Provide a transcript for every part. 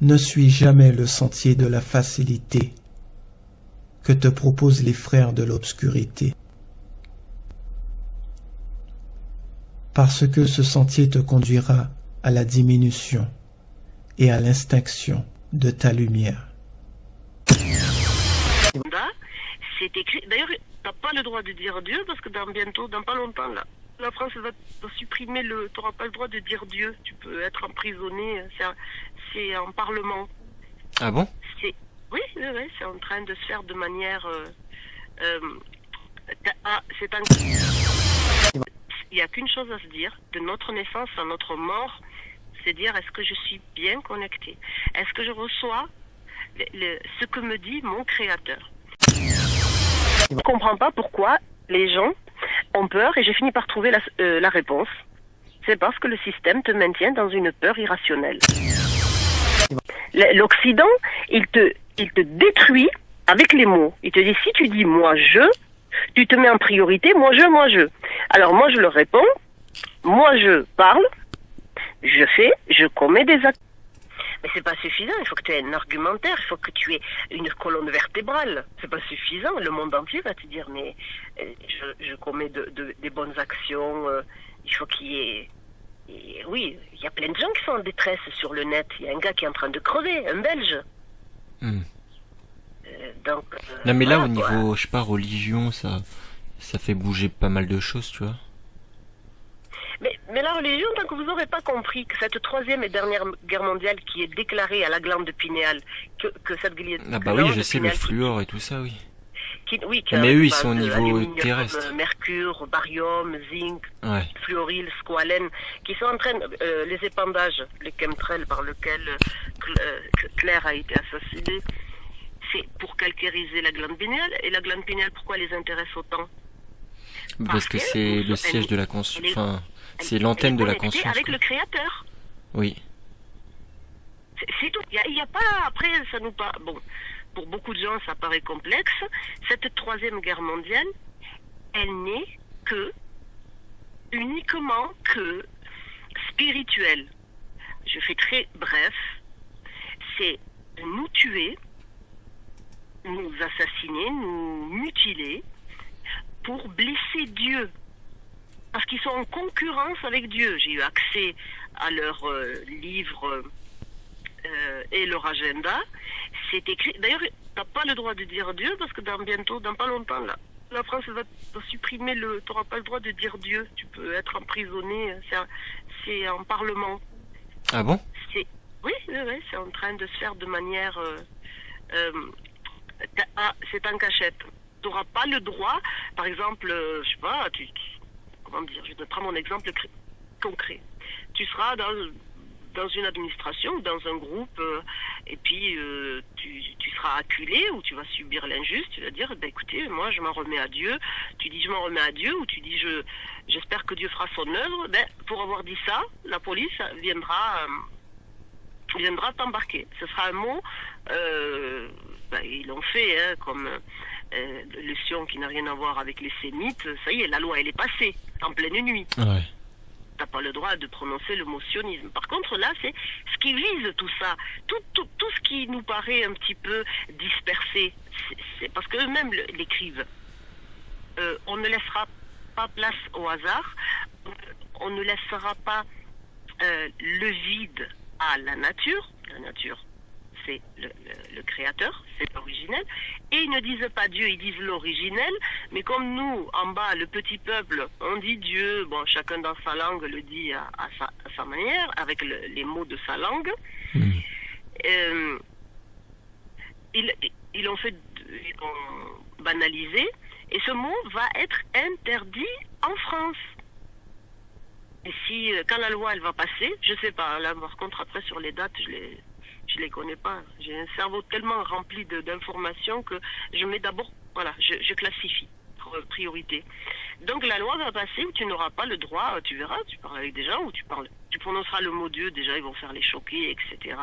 Ne suis jamais le sentier de la facilité que te proposent les frères de l'obscurité. Parce que ce sentier te conduira à la diminution et à l'extinction de ta lumière. C'est écrit. D'ailleurs, t'as pas le droit de dire Dieu parce que dans pas longtemps, là, la France va supprimer t'auras pas le droit de dire Dieu. Tu peux être emprisonné. C'est en Parlement. Ah bon? Oui, c'est en train de se faire de manière. Il n'y a qu'une chose à se dire, de notre naissance à notre mort, c'est dire est-ce que je suis bien connecté? Est-ce que je reçois ce que me dit mon Créateur? Je ne comprends pas pourquoi les gens ont peur et j'ai fini par trouver la réponse. C'est parce que le système te maintient dans une peur irrationnelle. L'Occident, il te détruit avec les mots. Il te dit si tu dis moi je, tu te mets en priorité moi je. Alors moi je leur réponds, moi je parle, je fais, je commets des actes. Mais c'est pas suffisant, il faut que tu aies un argumentaire, il faut que tu aies une colonne vertébrale. C'est pas suffisant, le monde entier va te dire mais je commets des bonnes actions, il faut qu'il y ait... Et oui, il y a plein de gens qui sont en détresse sur le net. Il y a un gars qui est en train de crever, un Belge. Non mais là au niveau, je sais pas, religion, ça fait bouger pas mal de choses, tu vois. Mais la religion, tant que vous n'aurez pas compris que cette troisième et dernière guerre mondiale qui est déclarée à la glande pinéale, que cette glande... Ah bah oui, je sais, le fluor et tout ça, oui. Mais eux, ils sont au niveau terrestre. Mercure, barium, zinc, ouais. fluoryle, squalène, qui sont en train... les épandages, les chemtrails par lesquels Claire a été assassinée, c'est pour calcariser la glande pinéale. Et la glande pinéale, pourquoi les intéresse autant? Parce que c'est le siège de la conscience. Enfin, c'est l'antenne de la conscience. Avec le Créateur. Oui. C'est tout. Il y a pas... Après, ça nous parle... Bon, pour beaucoup de gens, ça paraît complexe. Cette troisième guerre mondiale, elle n'est uniquement que spirituelle. Je fais très bref. C'est nous tuer, nous assassiner, nous mutiler, pour blesser Dieu. Parce qu'ils sont en concurrence avec Dieu. J'ai eu accès à leur livre et leur agenda. C'est écrit. D'ailleurs, t'as pas le droit de dire Dieu parce que dans pas longtemps, là, la France va supprimer t'auras pas le droit de dire Dieu. Tu peux être emprisonné. C'est en Parlement. Ah bon? Oui, c'est en train de se faire de manière. C'est en cachette. Tu n'auras pas le droit, par exemple, je sais pas, comment dire, je te prends mon exemple concret. Tu seras dans une administration ou dans un groupe, et puis tu seras acculé ou tu vas subir l'injuste. Tu vas dire, ben écoutez, moi je m'en remets à Dieu. Tu dis je m'en remets à Dieu ou tu dis j'espère que Dieu fera son œuvre. Ben pour avoir dit ça, la police viendra t'embarquer. Ce sera un mot. Ils l'ont fait, hein, comme le Sion qui n'a rien à voir avec les sémites. Ça y est, la loi elle est passée en pleine nuit. Ouais. T'as pas le droit de prononcer le mot sionisme. Par contre, là, c'est ce qui vise tout ça. Tout ce qui nous paraît un petit peu dispersé, c'est parce qu'eux-mêmes l'écrivent. On ne laissera pas place au hasard. On ne laissera pas le vide à la nature. La nature, c'est le créateur, c'est l'originel. Et ils ne disent pas Dieu, ils disent l'originel. Mais comme nous, en bas, le petit peuple, on dit Dieu, bon, chacun dans sa langue le dit à sa manière, avec les mots de sa langue. Ils ont banalisé. Et ce mot va être interdit en France. Et quand la loi elle va passer, je sais pas, là par contre après sur les dates, je les connais pas. J'ai un cerveau tellement rempli d'informations que je mets d'abord, voilà, je classifie, priorité. Donc la loi va passer où tu n'auras pas le droit, tu verras, tu parles avec des gens, où tu prononceras le mot Dieu, déjà ils vont faire les choquer, etc.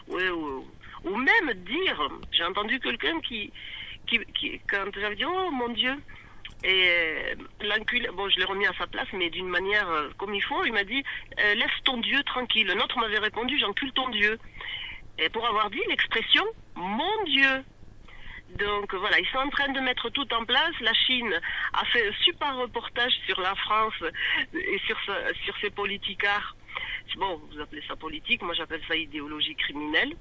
Ouais, ou même dire, j'ai entendu quelqu'un qui quand j'avais dit, oh mon Dieu, et l'enculé, bon je l'ai remis à sa place, mais d'une manière comme il faut, il m'a dit, laisse ton Dieu tranquille. Un autre m'avait répondu, j'encule ton Dieu. Et pour avoir dit l'expression « mon Dieu ». Donc voilà, ils sont en train de mettre tout en place. La Chine a fait un super reportage sur la France et sur ses politicards. Bon, vous appelez ça politique, moi j'appelle ça idéologie criminelle.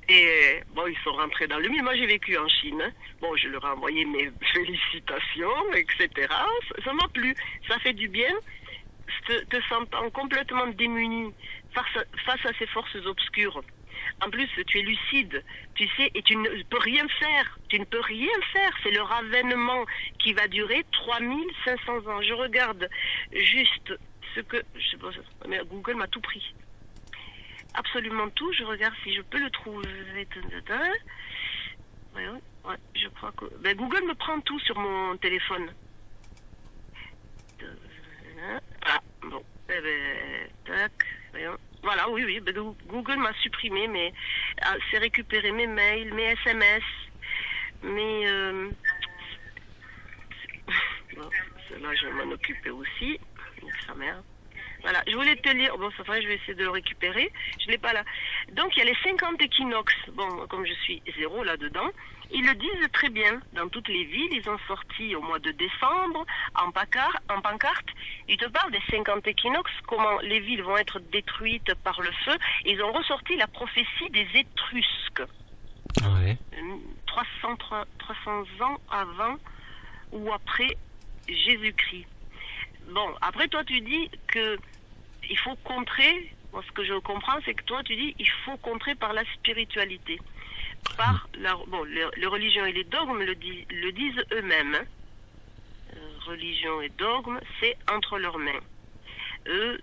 Et bon, ils sont rentrés dans le mille. Moi j'ai vécu en Chine. Bon, je leur ai envoyé mes félicitations, etc. Ça m'a plu, ça fait du bien. Te sentant complètement démuni face à ces forces obscures. En plus, tu es lucide, tu sais, et tu ne peux rien faire. Tu ne peux rien faire. C'est le avènement qui va durer 3500 ans. Je regarde juste ce que... Je sais pas, mais Google m'a tout pris. Absolument tout. Je regarde si je peux le trouver. Ouais, je crois que... Ben, Google me prend tout sur mon téléphone. Ah, bon. Eh ben, tac, voyons. Voilà, oui, Google m'a supprimé, mais c'est récupéré mes mails, mes SMS, mes... Bon, cela, je vais m'en occuper aussi. Sa mère. Voilà, je voulais te lire, bon, ça va, je vais essayer de le récupérer, je ne l'ai pas là. Donc, il y a les 50 équinoxes, bon, comme je suis zéro là-dedans, ils le disent très bien, dans toutes les villes, ils ont sorti au mois de décembre, en pancarte, ils te parlent des 50 équinoxes, comment les villes vont être détruites par le feu, ils ont ressorti la prophétie des Étrusques. Ouais. 300 ans avant ou après Jésus-Christ. Bon, après toi tu dis que il faut contrer, moi ce que je comprends c'est que toi tu dis il faut contrer par la spiritualité. Par les religions et les dogmes le disent eux-mêmes. Hein. Religion et dogme, c'est entre leurs mains. Eux,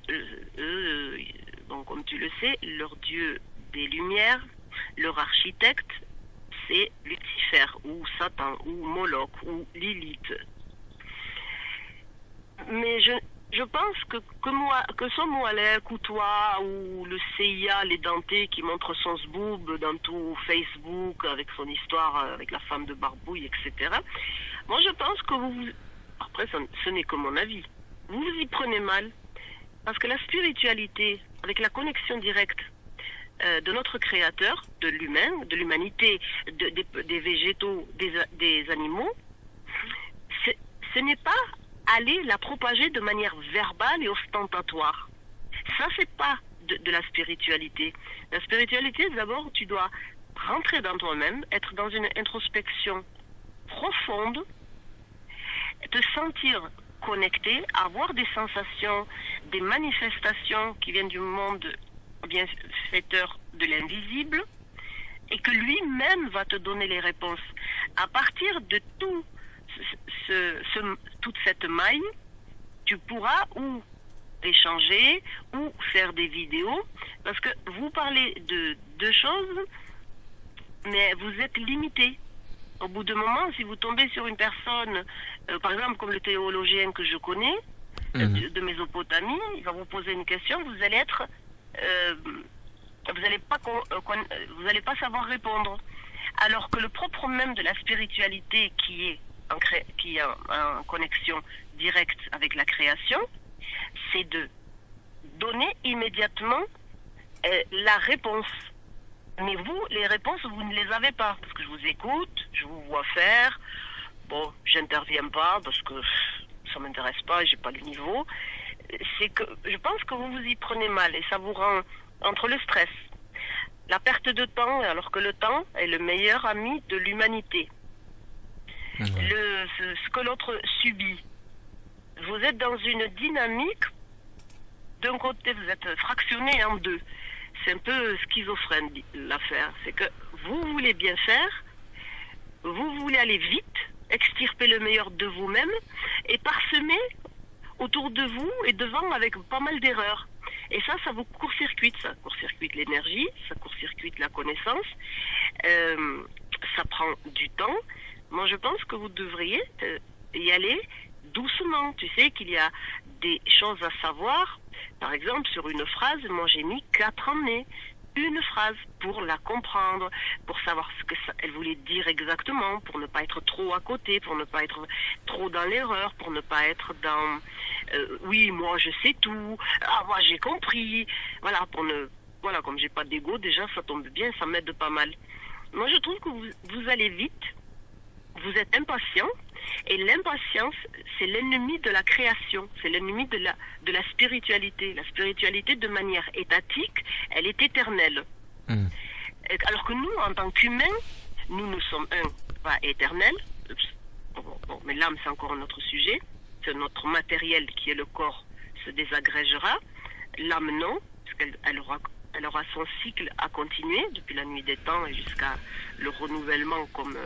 bon, comme tu le sais, leur dieu des Lumières, leur architecte, c'est Lucifer, ou Satan, ou Moloch, ou Lilith. Mais je pense que son Moalek ou toi ou le CIA, les dentés qui montrent son zboob dans tout Facebook avec son histoire avec la femme de Barbouille, etc. Moi je pense que après ce n'est que mon avis, vous vous y prenez mal parce que la spiritualité avec la connexion directe de notre créateur, de l'humain, de l'humanité, des végétaux, des animaux, ce n'est pas aller la propager de manière verbale et ostentatoire. Ça, c'est pas de la spiritualité. La spiritualité, d'abord, tu dois rentrer dans toi-même, être dans une introspection profonde, te sentir connecté, avoir des sensations, des manifestations qui viennent du monde bienfaiteur de l'invisible, et que lui-même va te donner les réponses. À partir de toute cette maille, tu pourras ou échanger ou faire des vidéos, parce que vous parlez de deux choses, mais vous êtes limité. Au bout de moment, si vous tombez sur une personne, par exemple comme le théologien que je connais, de Mésopotamie, il va vous poser une question, vous allez être... vous n'allez pas savoir répondre. Alors que le propre même de la spiritualité qui est en connexion directe avec la création, c'est de donner immédiatement la réponse. Mais vous, les réponses, vous ne les avez pas. Parce que je vous écoute, je vous vois faire. Bon, j'interviens pas parce que ça m'intéresse pas et j'ai pas le niveau. C'est que je pense que vous vous y prenez mal et ça vous rend entre le stress, la perte de temps, alors que le temps est le meilleur ami de l'humanité. Ce que l'autre subit. Vous êtes dans une dynamique, d'un côté vous êtes fractionné en deux. C'est un peu schizophrène l'affaire. C'est que vous voulez bien faire, vous voulez aller vite, extirper le meilleur de vous-même et parsemer autour de vous et devant avec pas mal d'erreurs. Et ça vous court-circuite. Ça court-circuite l'énergie, ça court-circuite la connaissance, ça prend du temps. Moi, je pense que vous devriez y aller doucement. Tu sais qu'il y a des choses à savoir. Par exemple, sur une phrase, moi j'ai mis 4 années. Une phrase pour la comprendre, pour savoir ce que elle voulait dire exactement, pour ne pas être trop à côté, pour ne pas être trop dans l'erreur, pour ne pas être dans oui, moi je sais tout, ah moi j'ai compris, voilà, pour ne voilà, comme j'ai pas d'ego, déjà ça tombe bien, ça m'aide pas mal. Moi je trouve que vous allez vite, vous êtes impatient, et l'impatience, c'est l'ennemi de la création, c'est l'ennemi de la spiritualité. La spiritualité, de manière étatique, elle est éternelle. Alors que nous, en tant qu'humains, nous sommes éternels. Bon, mais l'âme, c'est encore un autre sujet. C'est notre matériel qui est le corps se désagrégera. L'âme, non, parce qu'elle aura son cycle à continuer depuis la nuit des temps et jusqu'à le renouvellement comme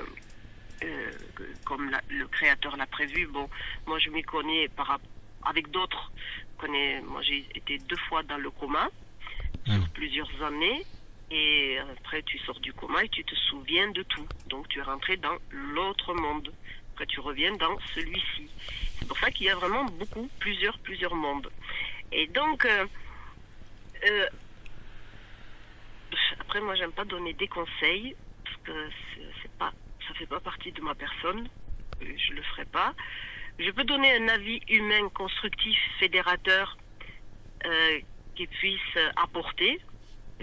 le Créateur l'a prévu. Bon, moi je m'y connais avec d'autres. Moi j'ai été 2 fois dans le coma sur plusieurs années, et après tu sors du coma et tu te souviens de tout. Donc tu es rentré dans l'autre monde. Après tu reviens dans celui-ci. C'est pour ça qu'il y a vraiment plusieurs mondes. Et donc après moi j'aime pas donner des conseils parce que ça fait pas partie de ma personne, je le ferai pas. Je peux donner un avis humain constructif, fédérateur, qui puisse apporter,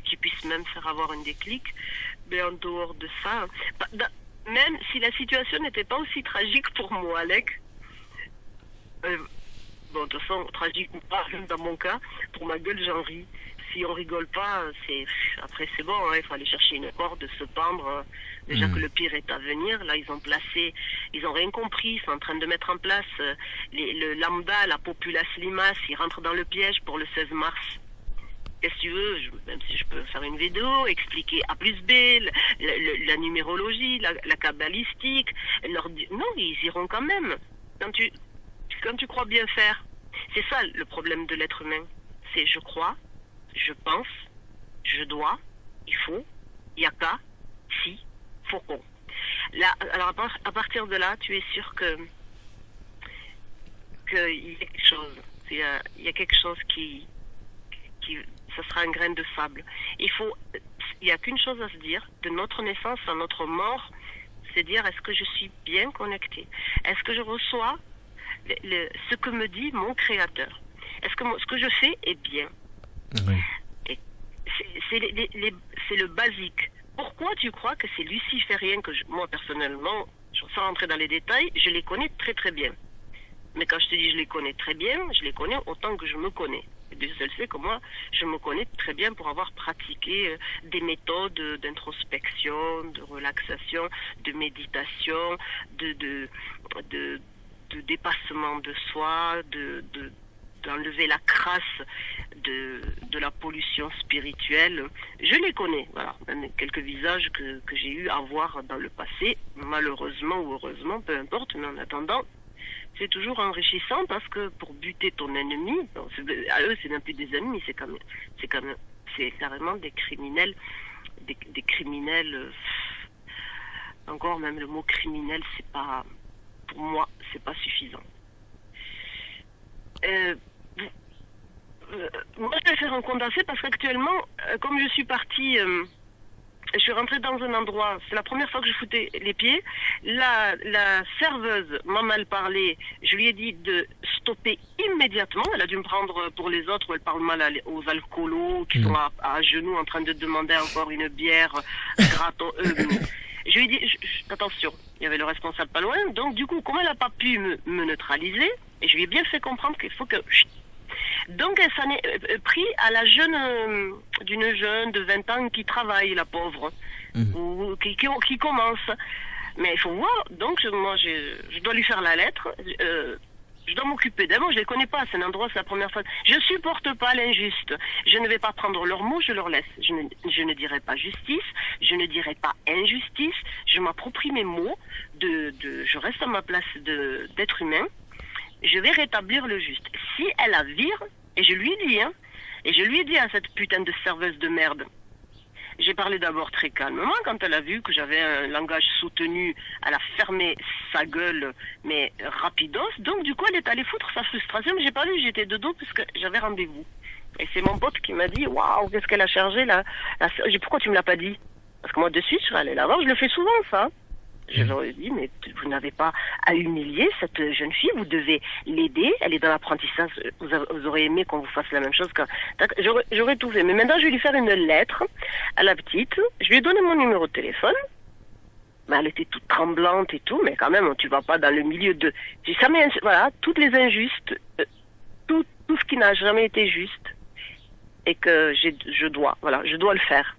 qui puisse même faire avoir un déclic, mais en dehors de ça, même si la situation n'était pas aussi tragique pour moi, Alec, bon, de toute façon, tragique ou pas, dans mon cas, pour ma gueule, j'en ris. Si on rigole pas, après c'est bon, il faut aller chercher une corde, se pendre. Déjà que le pire est à venir. Là, ils ont rien compris. Ils sont en train de mettre en place le lambda, la populace limace. Ils rentrent dans le piège pour le 16 mars. Qu'est-ce que tu veux? Même si je peux faire une vidéo, expliquer A plus B, la numérologie, la kabbalistique. Non, ils iront quand même. Quand tu crois bien faire. C'est ça le problème de l'être humain. C'est je crois, je pense, je dois, il faut, il y a qu'à, si, faut qu'on. Là, alors à partir de là, tu es sûr que il y a quelque chose. Il y a quelque chose qui ça sera un grain de sable. Il y a qu'une chose à se dire, de notre naissance à notre mort, c'est dire est-ce que je suis bien connecté? Est-ce que je reçois ce que me dit mon Créateur? Est-ce que ce que je fais est bien? Oui. C'est le basique. Pourquoi tu crois que c'est luciférien que moi personnellement, sans rentrer dans les détails, je les connais très très bien. Mais quand je te dis je les connais très bien, je les connais autant que je me connais. Et Dieu seul sait que moi, je me connais très bien pour avoir pratiqué des méthodes d'introspection, de relaxation, de méditation, de dépassement de soi, d'enlever la crasse de la pollution spirituelle. Je les connais, voilà. Même quelques visages que j'ai eu à voir dans le passé, malheureusement ou heureusement, peu importe, mais en attendant, c'est toujours enrichissant parce que pour buter ton ennemi, à eux c'est même plus des ennemis, c'est carrément des criminels, des criminels. Encore même le mot criminel, c'est pas, pour moi, c'est pas suffisant. Moi, je vais faire un condensé parce qu'actuellement, comme je suis partie, je suis rentrée dans un endroit, c'est la première fois que je foutais les pieds. La serveuse m'a mal parlé, je lui ai dit de stopper immédiatement. Elle a dû me prendre pour les autres où elle parle mal aux alcoolos qui sont à genoux en train de demander encore une bière gratos. Je lui ai dit, attention, il y avait le responsable pas loin, donc du coup, comme elle n'a pas pu me neutraliser, et je lui ai bien fait comprendre qu'il faut que... Donc elle s'en est pris à la d'une jeune de 20 ans qui travaille, la pauvre, ou qui commence. Mais il faut voir, donc moi je dois lui faire la lettre, je dois m'occuper d'elle. Moi je les connais pas, c'est un endroit, c'est la première fois. Je supporte pas l'injuste. Je ne vais pas prendre leurs mots, je leur laisse. Je ne dirai pas justice, je ne dirai pas injustice, je m'approprie mes mots, je reste à ma place d'être humain. Je vais rétablir le juste. Si elle la vire, et je lui ai dit à cette putain de serveuse de merde, j'ai parlé d'abord très calmement, quand elle a vu que j'avais un langage soutenu, elle a fermé sa gueule, mais rapidos, donc du coup elle est allée foutre sa frustration, mais j'ai pas vu, j'étais de dos puisque j'avais rendez-vous. Et c'est mon pote qui m'a dit, waouh, qu'est-ce qu'elle a chargé là? J'ai dit, pourquoi tu me l'as pas dit? Parce que moi de suite, je suis allée la voir, je le fais souvent ça. Je leur ai dit, mais vous n'avez pas à humilier cette jeune fille, vous devez l'aider, elle est dans l'apprentissage, vous aurez aimé qu'on vous fasse la même chose. J'aurais tout fait, mais maintenant je vais lui faire une lettre à la petite, je lui ai donné mon numéro de téléphone, mais elle était toute tremblante et tout, mais quand même, tu vas pas dans le milieu de... Voilà, toutes les injustes, tout ce qui n'a jamais été juste, et que je dois le faire.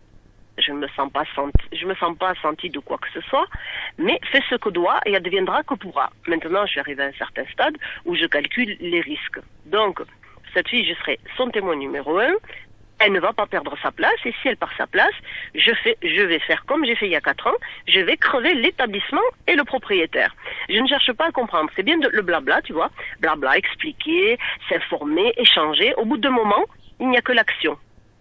Je me sens pas sentie de quoi que ce soit, mais fais ce que doit et adviendra que pourra. Maintenant, je suis arrivée à un certain stade où je calcule les risques. Donc, cette fille, je serai son témoin numéro 1. Elle ne va pas perdre sa place, et si elle perd sa place, je vais faire comme j'ai fait il y a 4 ans, je vais crever l'établissement et le propriétaire. Je ne cherche pas à comprendre, c'est bien le blabla, tu vois, blabla, expliquer, s'informer, échanger. Au bout d'un moment, il n'y a que l'action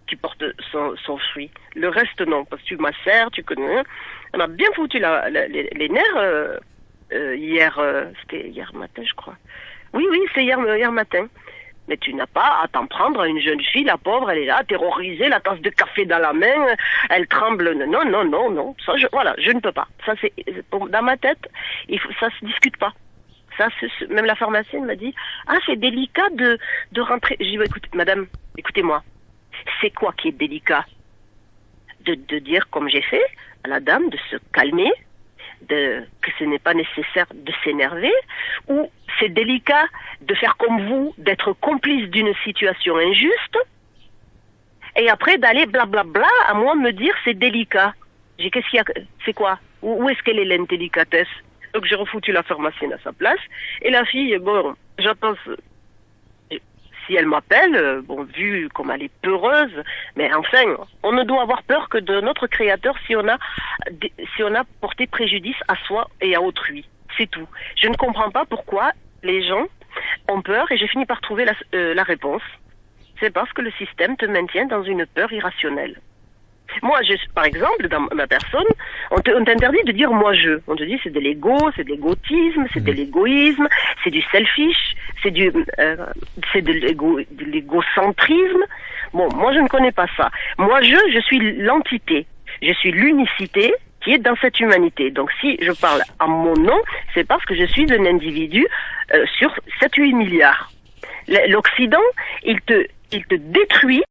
qui porte son fruit. Le reste, non, parce que tu m'assères, tu connais. On a bien foutu les nerfs hier, c'était hier matin, je crois. Oui, c'est hier matin. Mais tu n'as pas à t'en prendre à une jeune fille, la pauvre, elle est là, terrorisée, la tasse de café dans la main, elle tremble. Non. Ça, je ne peux pas. Ça, dans ma tête, ça se discute pas. Ça, même la pharmacienne m'a dit, c'est délicat de rentrer. J'ai dit, écoute, madame, écoutez-moi. C'est quoi qui est délicat? De dire, comme j'ai fait, à la dame de se calmer, que ce n'est pas nécessaire de s'énerver, ou c'est délicat de faire comme vous, d'être complice d'une situation injuste, et après d'aller blablabla à moi me dire c'est délicat. Qu'est-ce qu'il y a? C'est quoi? Où est-ce qu'elle est l'indélicatesse? Donc j'ai refoutu la pharmacienne à sa place, et la fille, bon, j'attends... Si elle m'appelle, vu comme elle est peureuse, mais enfin, on ne doit avoir peur que de notre Créateur si on a porté préjudice à soi et à autrui. C'est tout. Je ne comprends pas pourquoi les gens ont peur, et j'ai fini par trouver la réponse. C'est parce que le système te maintient dans une peur irrationnelle. Moi, par exemple, dans ma personne, on t'interdit de dire moi je. On te dit c'est de l'ego, c'est de l'égotisme, c'est de l'égoïsme, c'est du selfish, c'est de l'égocentrisme. Bon, moi je ne connais pas ça. Moi je suis l'entité, je suis l'unicité qui est dans cette humanité. Donc si je parle en mon nom, c'est parce que je suis un individu sur 7-8 milliards. L'Occident, il te détruit